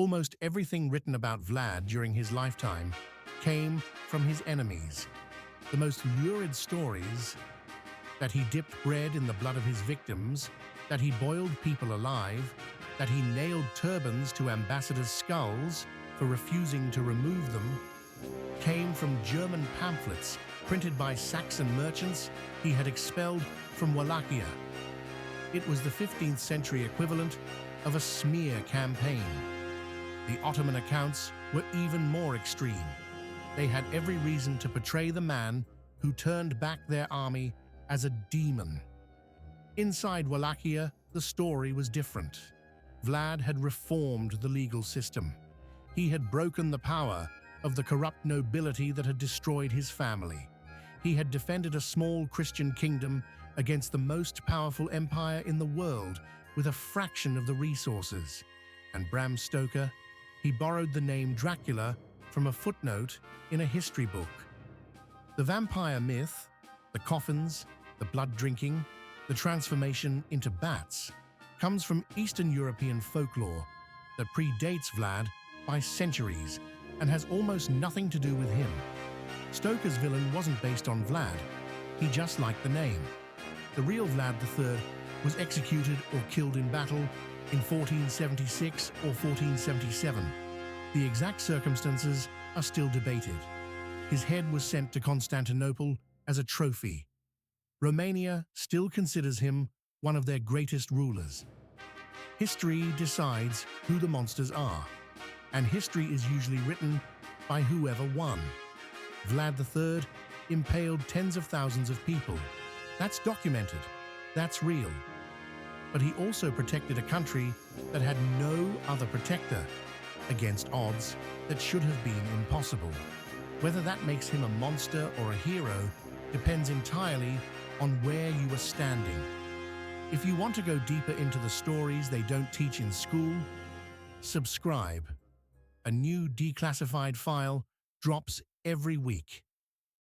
Almost everything written about Vlad during his lifetime came from his enemies. The most lurid stories that he dipped bread in the blood of his victims, that he boiled people alive, that he nailed turbans to ambassadors' skulls for refusing to remove them, came from German pamphlets printed by Saxon merchants he had expelled from Wallachia. It was the 15th century equivalent of a smear campaign. The Ottoman accounts were even more extreme. They had every reason to portray the man who turned back their army as a demon. Inside Wallachia, the story was different. Vlad had reformed the legal system. He had broken the power of the corrupt nobility that had destroyed his family. He had defended a small Christian kingdom against the most powerful empire in the world with a fraction of the resources. And Bram Stoker, he borrowed the name Dracula from a footnote in a history book. The vampire myth, the coffins, the blood drinking, the transformation into bats, comes from Eastern European folklore that predates Vlad by centuries and has almost nothing to do with him. Stoker's villain wasn't based on Vlad, he just liked the name. The real Vlad III was executed or killed in battle in 1476 or 1477. The exact circumstances are still debated. His head was sent to Constantinople as a trophy. Romania still considers him one of their greatest rulers. History decides who the monsters are, and history is usually written by whoever won. Vlad III impaled tens of thousands of people. That's documented. That's real. But he also protected a country that had no other protector against odds that should have been impossible. Whether that makes him a monster or a hero depends entirely on where you are standing. If you want to go deeper into the stories they don't teach in school, subscribe. A new declassified file drops every week.